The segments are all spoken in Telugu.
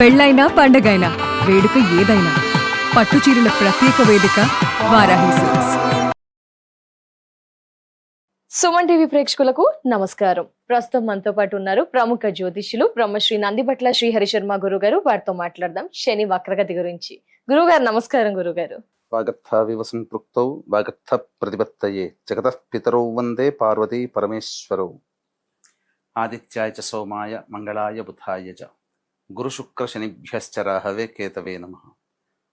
పెళ్ళైనా పండగైనా వేడుక ఏదైనా పట్టుచీరల ప్రత్యేక వేదిక వారాహి సిల్క్స్. సుమన్ టీవీ ప్రేక్షకులకు నమస్కారం. ప్రస్తుతం మనతో పాటు ఉన్నారు ప్రముఖ జ్యోతిష్యులు బ్రహ్మశ్రీ నందిబట్ల శ్రీహరి శర్మ గురుగారు. వారితో మాట్లాడదాం శని వక్రగతి గురించి. గురుగారు నమస్కారం. గురుగారు వాగర్థ వివసంపృక్తౌ వాగర్థ ప్రతిపత్తయే జగతః పితరౌ వందే పార్వతీ పరమేశ్వరౌ ఆదిత్యాయ చ సోమాయ మంగళాయ బుధాయ చ గురు శుక్ర శనిభ్యశ్చ రాహవే కేతవే నమః.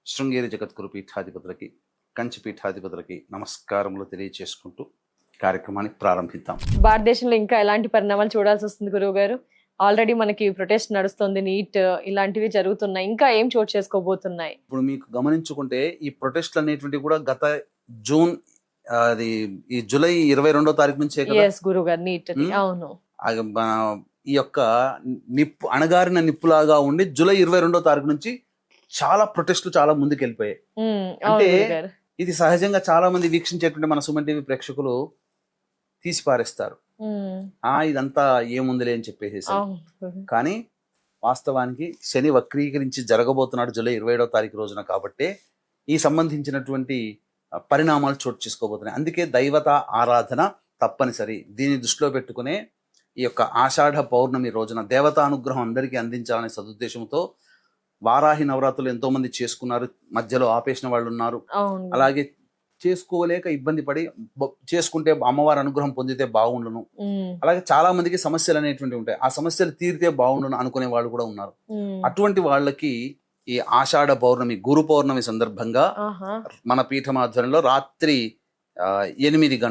శృంగేరి జగద్గురు పీఠాధిపతులకి కంచి పీఠాధిపతులకి నమస్కారములు తెలియచేసుకుంటూ కార్యక్రమాన్ని ప్రారంభిద్దాం. భారతదేశంలో ఇంకా ఎలాంటి పరిణామాలు చూడాల్సి వస్తుంది గురువుగారు? ఆల్రెడీ మనకి ప్రొటెస్ట్ నడుస్తుంది, నీట్ ఇలాంటివి జరుగుతున్నాయి, ఇంకా ఏం చోటు చేసుకోబోతున్నాయి? ఇప్పుడు మీకు గమనించుకుంటే ఈ ప్రొటెస్ట్లు అనేటువంటి కూడా గత జూన్ అది ఈ జూలై 22వ తారీఖు నుంచే కదా గురుగారు నీట్. అవును, ఈ యొక్క నిప్పు అణగారిన నిప్పులాగా ఉండి జూలై 22వ తారీఖు నుంచి చాలా ప్రొటెస్ట్లు చాలా ముందుకు వెళ్ళిపోయాయి. అంటే ఇది సహజంగా చాలా మంది వీక్షించేటువంటి మన సుమన్ టీవీ ప్రేక్షకులు తీసిపారేస్తారు, ఇదంతా ఏముందిలే అని చెప్పేసి. కానీ వాస్తవానికి శని వక్రీకరించి జరగబోతున్నాడు జూలై 27వ తారీఖు రోజున. కాబట్టి ఈ సంబంధించినటువంటి పరిణామాలు చోటు చేసుకోబోతున్నాయి. అందుకే దైవత ఆరాధన తప్పనిసరి. దీన్ని దృష్టిలో పెట్టుకునే ఈ యొక్క ఆషాఢ పౌర్ణమి రోజున దేవతా అనుగ్రహం అందరికీ అందించాలనే సదుద్దేశంతో వారాహి నవరాత్రులు ఎంతో మంది చేసుకున్నారు, మధ్యలో ఆపేసిన వాళ్ళు ఉన్నారు. అలాగే చేసుకోలేక ఇబ్బంది పడి చేసుకుంటే అమ్మవారి అనుగ్రహం పొందితే బాగుండును, అలాగే చాలా మందికి సమస్యలు అనేటువంటి ఉంటాయి, ఆ సమస్యలు తీరితే బాగుండును అనుకునే వాళ్ళు కూడా ఉన్నారు. అటువంటి వాళ్ళకి ఈ ఆషాఢ పౌర్ణమి గురు పౌర్ణమి సందర్భంగా మన పీఠమాధ్వర్యంలో రాత్రి 8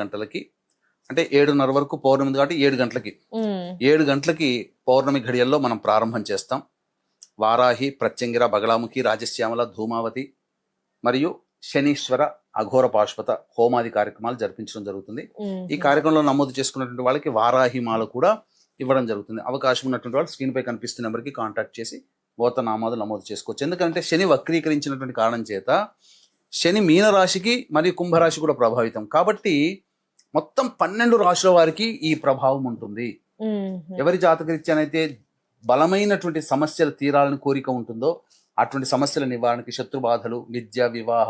గంటలకి అంటే 7:30 వరకు పౌర్ణమి కాబట్టి 7 గంటలకి పౌర్ణమి ఘడియల్లో మనం ప్రారంభం చేస్తాం. వారాహి, ప్రత్యంగిర, బగళాముఖి, రాజశ్యామల, ధూమావతి మరియు శనీశ్వర అఘోర పాశుపత హోమాది కార్యక్రమాలు జరిపించడం జరుగుతుంది. ఈ కార్యక్రమంలో నమోదు చేసుకున్నటువంటి వాళ్ళకి వారాహి మాల కూడా ఇవ్వడం జరుగుతుంది. అవకాశం ఉన్నటువంటి వాళ్ళు స్క్రీన్ పై కనిపిస్తున్న నెంబర్కి కాంటాక్ట్ చేసి గోత్రనామాలు నమోదు చేసుకోవచ్చు. ఎందుకంటే శని వక్రీకరించినటువంటి కారణం చేత శని మీనరాశికి మరియు కుంభరాశి కూడా ప్రభావితం కాబట్టి మొత్తం 12 రాశుల వారికి ఈ ప్రభావం ఉంటుంది. ఎవరి జాతకరీత్యానైతే బలమైనటువంటి సమస్యలు తీరాలని కోరిక ఉంటుందో అటువంటి సమస్యల నివారణకి, శత్రుబాధలు, విద్య, వివాహ,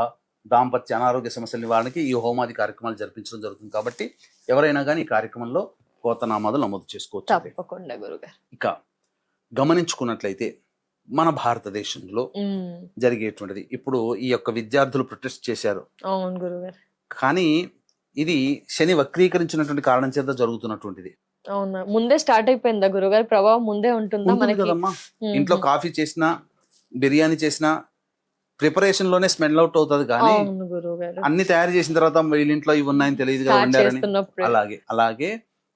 దాంపత్య, అనారోగ్య సమస్యల నివారణకి ఈ హోమాది కార్యక్రమాలు జరిపించడం జరుగుతుంది. కాబట్టి ఎవరైనా కానీ ఈ కార్యక్రమంలో గోత్రనామాలు నమోదు చేసుకోవచ్చు. ఇక గమనించుకున్నట్లయితే మన భారతదేశంలో జరిగేటువంటిది ఇప్పుడు ఈ యొక్క విద్యార్థులు ప్రొటెస్ట్ చేశారు. కానీ ఇది శని వక్రీకరించినటువంటి కారణం చేత జరుగుతున్నటువంటిది. అవునా, ముందే స్టార్ట్ అయిపోయిందా గురుగారు? ప్రభావం ముందే ఉంటుందా మనకి? కదమ్మా, ఇంట్లో కాఫీ చేసినా బిర్యానీ చేసినా ప్రిపరేషన్ లోనే స్మెల్ అవుట్ అవుతుంది. కానీ అన్ని తయారు చేసిన తర్వాత వీళ్ళింట్లో ఇవి ఉన్నాయని తెలియదు కదా వండారని. అలాగే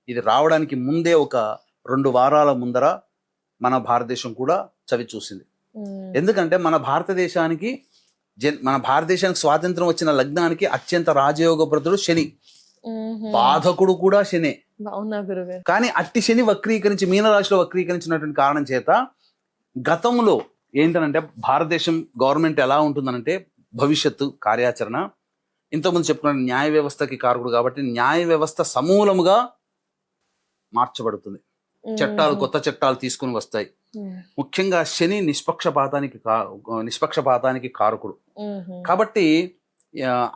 ఇది రావడానికి ముందే ఒక 2 వారాల ముందర మన భారతదేశం కూడా చవి చూసింది. ఎందుకంటే మన భారతదేశానికి స్వాతంత్రం వచ్చిన లగ్నానికి అత్యంత రాజయోగప్రదుడు శని, బాధకుడు కూడా శనే. కానీ అట్టి శని వక్రీకరించి మీనరాశిలో వక్రీకరించినటువంటి కారణం చేత గతంలో ఏంటనంటే భారతదేశం గవర్నమెంట్ ఎలా ఉంటుందనంటే భవిష్యత్తు కార్యాచరణ ఇంతకుముందు చెప్పుకున్న న్యాయ వ్యవస్థకి కారకుడు కాబట్టి న్యాయ వ్యవస్థ సమూలముగా మార్చబడుతుంది. కొత్త చట్టాలు తీసుకుని వస్తాయి. ముఖ్యంగా శని నిష్పక్షపాతానికి కారకుడు కాబట్టి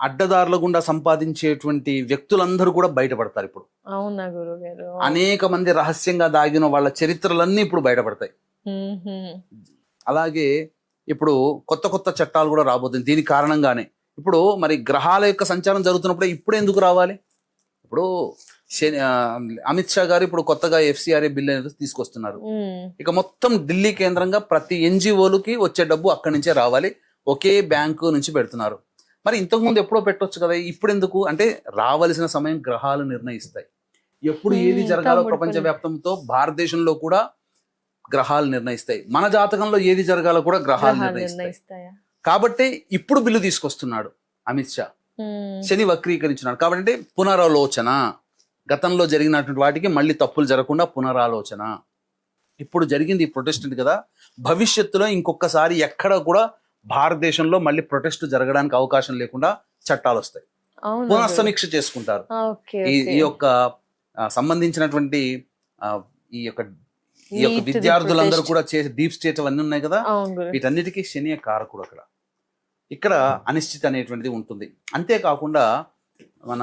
అడ్డదారుల గుండా సంపాదించేటువంటి వ్యక్తులందరూ కూడా బయటపడతారు. ఇప్పుడు అనేక మంది రహస్యంగా దాగిన వాళ్ళ చరిత్రలన్నీ ఇప్పుడు బయటపడతాయి. అలాగే ఇప్పుడు కొత్త చట్టాలు కూడా రాబోతుంది. దీని కారణంగానే ఇప్పుడు మరి గ్రహాల యొక్క సంచారం జరుగుతున్నప్పుడే ఇప్పుడు ఎందుకు రావాలి? ఇప్పుడు అమిత్ షా గారు ఇప్పుడు కొత్తగా FCRA బిల్ అనేది తీసుకొస్తున్నారు. ఇక మొత్తం ఢిల్లీ కేంద్రంగా ప్రతి NGOలకి వచ్చే డబ్బు అక్కడి నుంచే రావాలి, ఒకే బ్యాంకు నుంచి పెడుతున్నారు. మరి ఇంతకు ముందు ఎప్పుడో పెట్టొచ్చు కదా, ఇప్పుడు ఎందుకు అంటే రావలసిన సమయం గ్రహాలు నిర్ణయిస్తాయి. ఎప్పుడు ఏది జరగాలో ప్రపంచవ్యాప్తంతో భారతదేశంలో కూడా గ్రహాలు నిర్ణయిస్తాయి. మన జాతకంలో ఏది జరగాలో కూడా గ్రహాలు నిర్ణయిస్తాయి. కాబట్టి ఇప్పుడు బిల్లు తీసుకొస్తున్నాడు అమిత్ షా. శని వక్రీకరించినాడు కాబట్టి పునరాలోచన, గతంలో జరిగినటువంటి వాటికి మళ్ళీ తప్పులు జరగకుండా పునరాలోచన. ఇప్పుడు జరిగింది ఈ ప్రొటెస్ట్ కదా, భవిష్యత్తులో ఇంకొకసారి ఎక్కడ కూడా భారతదేశంలో మళ్ళీ ప్రొటెస్ట్ జరగడానికి అవకాశం లేకుండా చట్టాలు వస్తాయి, పునఃసమీక్ష చేసుకుంటారు. ఈ యొక్క సంబంధించినటువంటి ఈ యొక్క ఈ యొక్క Neat ది విద్యార్థులందరూ protest. కూడా చేసే డీప్ స్టేట్ అవన్నీ ఉన్నాయి కదా, అవును గురు. వీటన్నిటికీ శని కారకుడు అక్కడ. ఇక్కడ అనిశ్చితి అనేటువంటిది ఉంటుంది. అంతేకాకుండా మన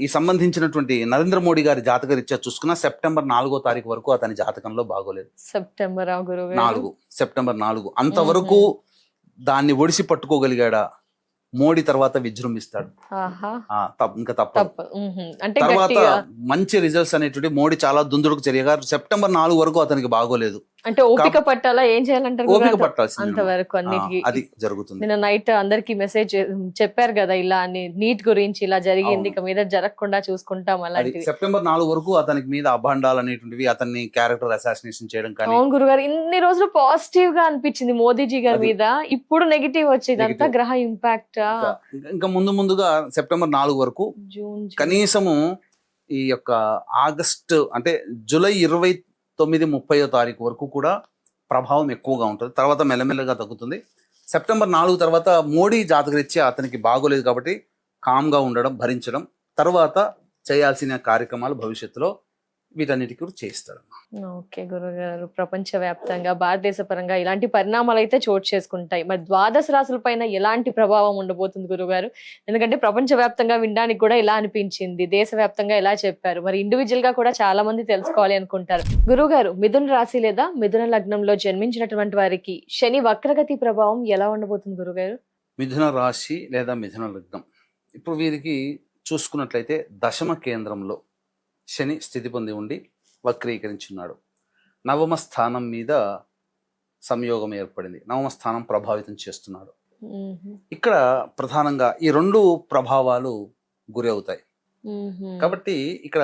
ఈ సంబంధించినటువంటి నరేంద్ర మోడీ గారి జాతక రీత్యా చూసుకున్న సెప్టెంబర్ 4వ తారీఖు వరకు అతని జాతకంలో బాగోలేదు. సెప్టెంబర్ గురువు గారు. సెప్టెంబర్ 4 అంతవరకు దాన్ని ఒడిసి పట్టుకోగలిగాడా, మోడీ తర్వాత విజృంభిస్తాడు. ఆహా. ఇంకా తప్పదు. తప్ప అంటే తర్వాత గట్టిగా మంచి రిజల్ట్స్ అనేటువంటి మోడీ చాలా దుందుడుకు చర్యగా సెప్టెంబర్ 4 వరకు అతనికి బాగోలేదు. అంటే ఓపిక పట్టాలా, ఏం చేయాలంటారు గురు? ఓపిక పట్టాల్సింది. అంతవరకు అన్నిటికీ అది జరుగుతుంది. నిన్న నైట్ అందరికి మెసేజ్ చెప్పారు కదా ఇలా అని, నీట్ గురించి ఇలా జరిగింది, ఇక మీద జరగకుండా చూసుకుంటాం అది అలాంటివి. సెప్టెంబర్ 4 వరకు అతనికి మీద అభాండాలు అనేటువంటివి, అతన్ని క్యారెక్టర్ అసాసినేషన్ చేయడం కానీ, అవును గురుగారు, ఇన్ని రోజులు పాజిటివ్ గా అనిపించింది మోదీజీ గారి అది. మీద, ఇప్పుడు నెగిటివ్ వచ్చేది అంతా Negative. గ్రహ ఇంపాక్ట్. ఇంకా ముందుగా సెప్టెంబర్ 4 వరకు జూన్ కనీసము ఈ యొక్క ఆగస్టు అంటే జూలై 29-30వ తారీఖు వరకు కూడా ప్రభావం ఎక్కువగా ఉంటుంది. తర్వాత మెల్లమెల్లగా తగ్గుతుంది. సెప్టెంబర్ 4 తర్వాత మోడీ జాతకరీత్యా అతనికి బాగోలేదు కాబట్టి కామ్గా ఉండడం, భరించడం, తర్వాత చేయాల్సిన కార్యక్రమాలు భవిష్యత్తులో వీటన్నిటికీ కూడా చేయిస్తాడు. ఓకే గురుగారు, ప్రపంచ వ్యాప్తంగా భారతదేశ పరంగా ఇలాంటి పరిణామాలు అయితే చోటు చేసుకుంటాయి. మరి ద్వాదశ రాశుల పైన ఎలాంటి ప్రభావం ఉండబోతుంది గురుగారు? ఎందుకంటే ప్రపంచ వ్యాప్తంగా వినడానికి కూడా ఇలా అనిపించింది, దేశవ్యాప్తంగా ఎలా చెప్పారు, మరి ఇండివిజువల్ గా కూడా చాలా మంది తెలుసుకోవాలి అనుకుంటారు. గురుగారు, మిథున రాశి లేదా మిథున లగ్నంలో జన్మించినటువంటి వారికి శని వక్రగతి ప్రభావం ఎలా ఉండబోతుంది గురుగారు? మిథున రాశి లేదా మిథున లగ్నం, ఇప్పుడు వీరికి చూసుకున్నట్లయితే దశమ కేంద్రంలో శని స్థితి పొంది ఉండి వక్రీకరించున్నాడు. నవమ స్థానం మీద సంయోగం ఏర్పడింది. నవమ స్థానం ప్రభావితం చేస్తున్నాడు. ఇక్కడ ప్రధానంగా ఈ రెండు ప్రభావాలు గురి అవుతాయి. కాబట్టి ఇక్కడ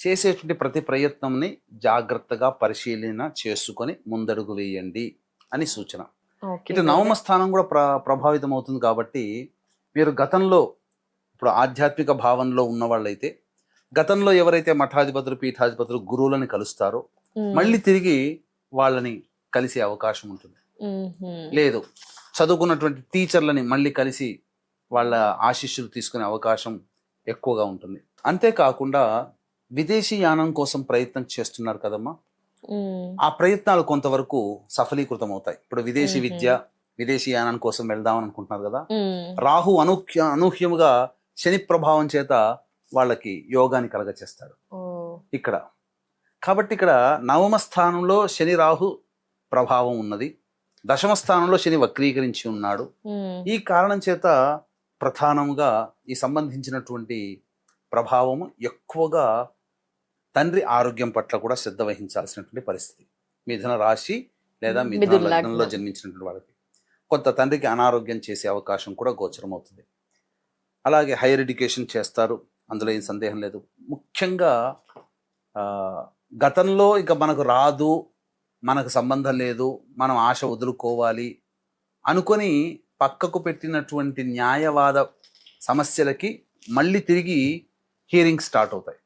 చేసేటువంటి ప్రతి ప్రయత్నంని జాగ్రత్తగా పరిశీలన చేసుకొని ముందడుగు వేయండి అని సూచన. ఇటు నవమ స్థానం కూడా ప్రభావితం అవుతుంది. కాబట్టి మీరు గతంలో ఇప్పుడు ఆధ్యాత్మిక భావనలో ఉన్న వాళ్ళైతే, గతంలో ఎవరైతే మఠాధిపతులు, పీఠాధిపతులు, గురువులని కలుస్తారో మళ్ళీ తిరిగి వాళ్ళని కలిసే అవకాశం ఉంటుంది. లేదు, చదువుకున్నటువంటి టీచర్లని మళ్ళీ కలిసి వాళ్ళ ఆశీస్సులు తీసుకునే అవకాశం ఎక్కువగా ఉంటుంది. అంతేకాకుండా విదేశీ యానం కోసం ప్రయత్నం చేస్తున్నారు కదమ్మా, ఆ ప్రయత్నాలు కొంతవరకు సఫలీకృతం అవుతాయి. ఇప్పుడు విదేశీ విద్య, విదేశీ యానం కోసం వెళ్దామని అనుకుంటున్నారు కదా, రాహు అనూహ్యముగా శని ప్రభావం చేత వాళ్ళకి యోగాన్ని కలగచేస్తాడు ఇక్కడ. కాబట్టి ఇక్కడ నవమ స్థానంలో శని రాహు ప్రభావం ఉన్నది, దశమ స్థానంలో శని వక్రీకరించి ఉన్నాడు. ఈ కారణం చేత ప్రధానంగా ఈ సంబంధించినటువంటి ప్రభావము ఎక్కువగా తండ్రి ఆరోగ్యం పట్ల కూడా శ్రద్ధ వహించాల్సినటువంటి పరిస్థితి. మిథున రాశి లేదా మిథున లగ్నంలో జన్మించినటువంటి వాళ్ళకి కొంత తండ్రికి అనారోగ్యం చేసే అవకాశం కూడా గోచరం అవుతుంది. అలాగే హైయర్ ఎడ్యుకేషన్ చేస్తారు, అందులో ఏం సందేహం లేదు. ముఖ్యంగా గతంలో ఇక మనకు రాదు, మనకు సంబంధం లేదు, మనం ఆశ వదులుకోవాలి అనుకొని పక్కకు పెట్టినటువంటి న్యాయవాద సమస్యలకి మళ్ళీ తిరిగి హియరింగ్ స్టార్ట్ అవుతాయి,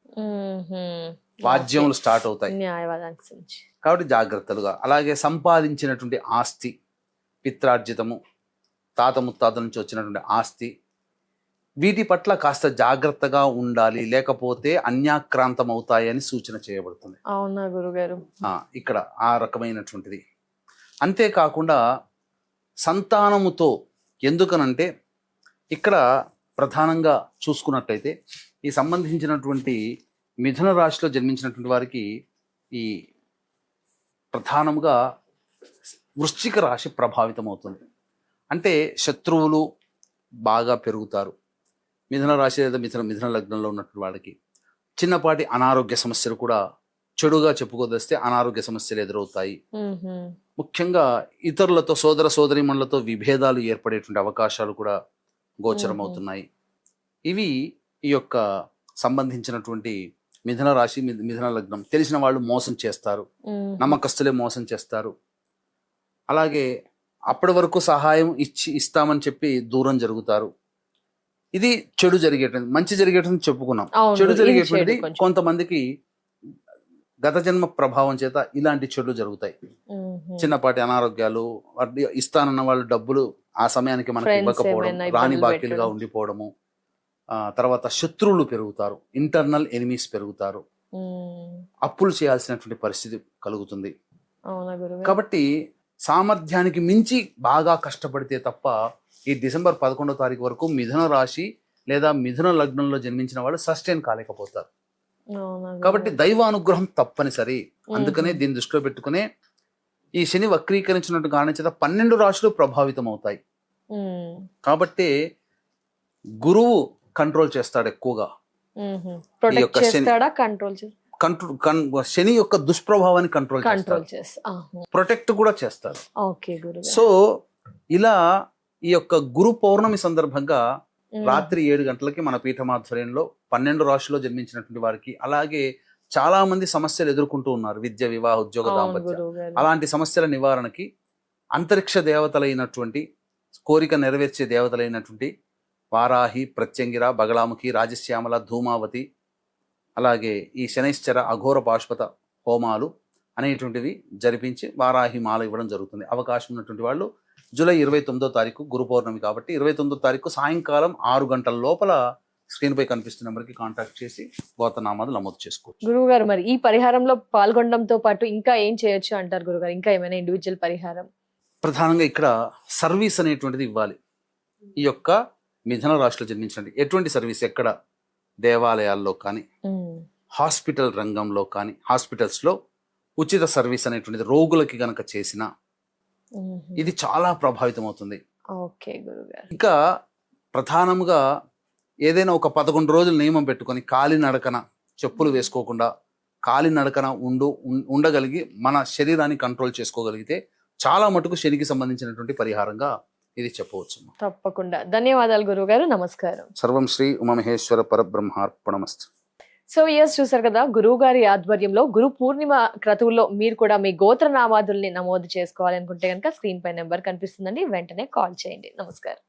వాద్యములు స్టార్ట్ అవుతాయి. కాబట్టి జాగ్రత్తలుగా. అలాగే సంపాదించినటువంటి ఆస్తి, పిత్రార్జితము, తాత ముత్తాతల నుంచి వచ్చినటువంటి ఆస్తి, వీటి పట్ల కాస్త జాగ్రత్తగా ఉండాలి, లేకపోతే అన్యాక్రాంతం అవుతాయని సూచన చేయబడుతుంది. అవునా గురుగారు? ఇక్కడ ఆ రకమైనటువంటిది. అంతేకాకుండా సంతానముతో, ఎందుకనంటే ఇక్కడ ప్రధానంగా చూసుకున్నట్లయితే ఈ సంబంధించినటువంటి మిథున రాశిలో జన్మించినటువంటి వారికి ఈ ప్రధానముగా వృశ్చిక రాశి ప్రభావితం అవుతుంది. అంటే శత్రువులు బాగా పెరుగుతారు. మిథున రాశి లేదా మిథున లగ్నంలో ఉన్నటువంటి వాళ్ళకి చిన్నపాటి అనారోగ్య సమస్యలు కూడా, చెడుగా చెప్పుకోదస్తే అనారోగ్య సమస్యలు ఎదురవుతాయి. ముఖ్యంగా ఇతరులతో, సోదర సోదరీమణులతో విభేదాలు ఏర్పడేటువంటి అవకాశాలు కూడా గోచరం అవుతున్నాయి. ఇవి ఈ యొక్క సంబంధించినటువంటి మిథున రాశి, మిథున లగ్నం. తెలిసిన వాళ్ళు మోసం చేస్తారు, నమ్మకస్తులే మోసం చేస్తారు. అలాగే అప్పటి వరకు సహాయం ఇస్తామని చెప్పి దూరం జరుగుతారు. ఇది చెడు జరిగేటువంటి. మంచి జరిగేటువంటి చెప్పుకున్నాం, చెడు జరిగేటువంటిది కొంతమందికి గత జన్మ ప్రభావం చేత ఇలాంటి చెడు జరుగుతాయి. చిన్నపాటి అనారోగ్యాలు, ఇస్తానన్న వాళ్ళు డబ్బులు ఆ సమయానికి మనకి ఇవ్వకపోవడం, రాని బాకీలుగా ఉండిపోవడము, తర్వాత శత్రువులు పెరుగుతారు, ఇంటర్నల్ ఎనిమీస్ పెరుగుతారు. అప్పులు చేయాల్సినటువంటి పరిస్థితి కలుగుతుంది. అవునా గురుగారు? కాబట్టి సామర్థ్యానికి మించి బాగా కష్టపడితే తప్ప ఈ డిసెంబర్ 11వ తారీఖు వరకు మిథున రాశి లేదా మిథున లగ్నంలో జన్మించిన వాళ్ళు సస్టైన్ కాలేకపోతారు. అవునా కాబట్టి దైవ అనుగ్రహం తప్పనిసరి. అందుకనే దీన్ని దృష్టిలో పెట్టుకునే ఈ శని వక్రీకరించినట్టు కారణం చేత 12 రాశులు ప్రభావితం అవుతాయి. కాబట్టి గురువు కంట్రోల్ చేస్తాడు ఎక్కువగా. ప్రొటెక్ట్ యొక్క శని- చేస్తాడా, కంట్రోల్ శని యొక్క దుష్ప్రభావాన్ని కంట్రోల్ కంట్రోల్ చేస్తాడు, చేస్తా? ప్రొటెక్ట్ కూడా చేస్తాడు. ఓకే గురుగారు. సో ఇలా ఈ యొక్క గురు పౌర్ణమి సందర్భంగా రాత్రి 7 గంటలకి మన పీఠమాధ్వర్యంలో 12 రాశిలో జన్మించినటువంటి వారికి, అలాగే చాలా మంది సమస్యలు ఎదుర్కొంటూ ఉన్నారు, విద్య, వివాహ, ఉద్యోగ, అవును దాంపత్య, గురుగారు. అలాంటి సమస్యల నివారణకి అంతరిక్ష దేవతలైనటువంటి, కోరిక నెరవేర్చే దేవతలైనటువంటి వారాహి, ప్రత్యంగిర, బగళాముఖి, రాజశ్యామల, ధూమావతి, అలాగే ఈ శనైశ్చర, అఘోర పాశుపత హోమాలు అనేటువంటివి జరిపించి వారాహి మాల ఇవ్వడం జరుగుతుంది. అవకాశం ఉన్నటువంటి వాళ్ళు జూలై 29వ తారీఖు గురు పౌర్ణమి కాబట్టి 29వ తారీఖు సాయంకాలం 6 గంటల లోపల స్క్రీన్ పై కనిపిస్తున్న నెంబర్కి కాంటాక్ట్ చేసి గోత్రనామాలు నమోదు చేసుకోవచ్చు. గురుగారు, మరి ఈ పరిహారంలో పాల్గొనడంతో పాటు ఇంకా ఏం చేయొచ్చు అంటారు గురుగారు? ఇంకా ఏమైనా ఇండివిజువల్ పరిహారం? ప్రధానంగా ఇక్కడ సర్వీస్ అనేటువంటిది ఇవ్వాలి. ఈ యొక్క మిథున రాశిలో జన్మించండి ఎటువంటి సర్వీస్, ఎక్కడ దేవాలయాల్లో కానీ, హాస్పిటల్ రంగంలో కానీ, హాస్పిటల్స్లో ఉచిత సర్వీస్ అనేటువంటిది రోగులకి గనక చేసిన ఇది చాలా ప్రభావితం అవుతుంది. ఓకే గురుగారు. ఇంకా ప్రధానంగా ఏదైనా ఒక 11 రోజులు నియమం పెట్టుకొని కాలినడకన, చెప్పులు వేసుకోకుండా కాలినడకన ఉండగలిగి మన శరీరాన్ని కంట్రోల్ చేసుకోగలిగితే చాలా మటుకు శనికి సంబంధించినటువంటి పరిహారంగా ఇది చెప్పవచ్చు. తప్పకుండా. ధన్యవాదాలు గురుగారు. నమస్కారం. సర్వం శ్రీ ఉమామహేశ్వర పరబ్రహ్మార్పణమస్తు. సో ఇయర్స్ చూసారు కదా, గురువు గారి ఆధ్వర్యంలో గురు పూర్ణిమ క్రతువుల్లో మీరు కూడా మీ గోత్ర నామాదుల్ని నమోదు చేసుకోవాలి అనుకుంటే కనుక స్క్రీన్ పై నెంబర్ కనిపిస్తుందండి, వెంటనే కాల్ చేయండి. నమస్కారం.